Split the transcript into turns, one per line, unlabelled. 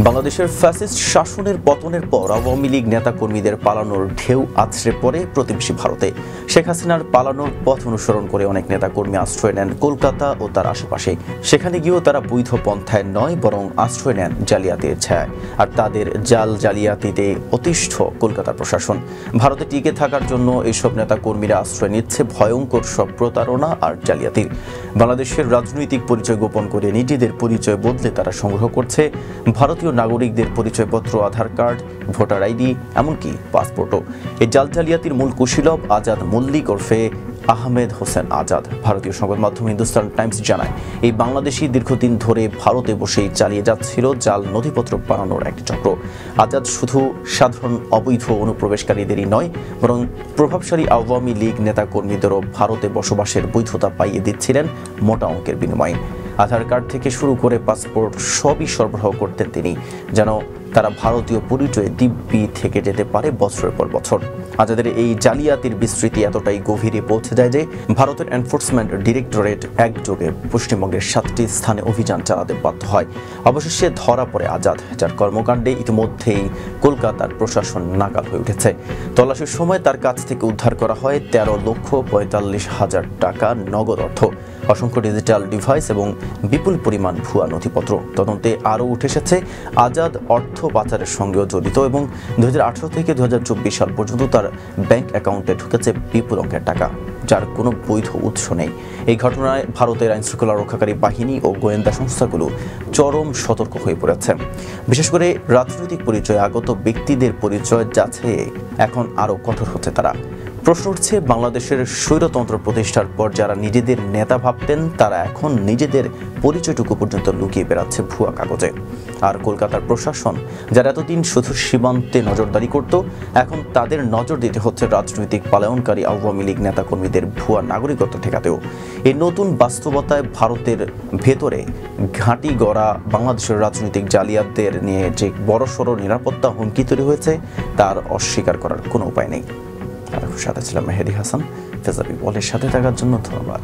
বাংলাদেশের ফ্যাসিস্ট শাসনের পতনের পর আওয়ামী লীগ নেতাকর্মীদের পালানোর ঢেউ আছড়ে পড়ে প্রতিবেশী ভারতে। শেখ হাসিনার পালানোর পথ অনুসরণ করে অনেক নেতাকর্মী আশ্রয় নেন কলকাতা ও তার আশেপাশে। সেখানে গিয়েও তারা বৈধ পন্থায় নয়, বরং আশ্রয় নেন জালিয়াতির ছায়ায়। আর তাদের জালিয়াতিতে অতিষ্ঠ কলকাতার প্রশাসন। ভারতে টিকে থাকার জন্য এইসব নেতাকর্মীরা আশ্রয় নিচ্ছে ভয়ঙ্কর সব প্রতারণা আর জালিয়াতির। বাংলাদেশের রাজনৈতিক পরিচয় গোপন করে নিজেদের পরিচয় বদলে তারা সংগ্রহ করছে ভারতীয় নাগরিকদের পরিচয়পত্র, আধার কার্ড, ভোটার আইডি, এমনকি পাসপোর্টও। এই জালিয়াতির মূল কুশীলব আজাদ মল্লিক ওরফে আহমেদ হোসেন আজাদ। ভারতীয় সংবাদ মাধ্যম হিন্দুস্তান টাইমস জানায়, এই বাংলাদেশি দীর্ঘদিন ধরে ভারতে বসেই চালিয়ে যাচ্ছিল জাল নথিপত্র বানানোর একটি চক্র। আজাদ শুধু সাধারণ অবৈধ অনুপ্রবেশকারীদেরই নয়, বরং প্রভাবশালী আওয়ামী লীগ নেতাকর্মীদেরও ভারতে বসবাসের বৈধতা পাইয়ে দিচ্ছিলেন মোটা অঙ্কের বিনিময়ে। আধার কার্ড থেকে শুরু করে পাসপোর্ট সবই সরবরাহ করতেন তিনি, যেন তারা ভারতীয় পরিচয়ে দিব্যি থেকে যেতে পারে বছরের পর বছর। আজাদের এই জালিয়াতির বিস্তৃতি এতটাই গভীরে পৌঁছে যায় যে ভারতের এনফোর্সমেন্ট ডিরেক্টরেট একযোগে পশ্চিমবঙ্গের 7টি স্থানে অভিযান চালাতে বাধ্য হয়। অবশেষে ধরা পড়ে আজাদ, যার কর্মকাণ্ডে ইতিমধ্যেই কলকাতার প্রশাসন নাকাল হয়ে উঠেছে। তল্লাশির সময় তার কাছ থেকে উদ্ধার করা হয় 13,45,000 টাকা নগদ অর্থ, অসংখ্য ডিজিটাল ডিভাইস এবং বিপুল পরিমাণ ভুয়া নথিপত্র। তদন্তে আরও উঠে এসেছে আজাদ অর্থ পাচারের সঙ্গেও জড়িত এবং 2018 থেকে 2024 সাল পর্যন্ত তার ব্যাংক অ্যাকাউন্টে ঢুকেছে বিপুল অঙ্কের টাকা, যার কোনো বৈধ উৎস নেই। এই ঘটনায় ভারতের আইনশৃঙ্খলা রক্ষাকারী বাহিনী ও গোয়েন্দা সংস্থাগুলো চরম সতর্ক হয়ে পড়েছে। বিশেষ করে রাজনৈতিক পরিচয়ে আগত ব্যক্তিদের পরিচয় যাচাইয়ে এখন আরও কঠোর হচ্ছে তারা। প্রশ্ন উঠছে, বাংলাদেশের স্বৈরতন্ত্র প্রতিষ্ঠার পর যারা নিজেদের নেতা ভাবতেন, তারা এখন নিজেদের পরিচয়টুকু পর্যন্ত লুকিয়ে বেড়াচ্ছে ভুয়া কাগজে। আর কলকাতার প্রশাসন, যারা এতদিন শুধু সীমান্তে নজরদারি করত, এখন তাদের নজর দিতে হচ্ছে রাজনৈতিক পালায়নকারী আওয়ামী লীগ নেতাকর্মীদের ভুয়া নাগরিকত্ব ঠেকাতেও। এই নতুন বাস্তবতায় ভারতের ভেতরে ঘাঁটি গড়া বাংলাদেশের রাজনৈতিক জালিয়াতদের নিয়ে যে বড়সড় নিরাপত্তা হুমকি তৈরি হয়েছে, তার অস্বীকার করার কোনো উপায় নেই। সাথে ছিলাম মেহেদি হাসান। ফেজাবি বলের সাথে থাকার জন্য ধন্যবাদ।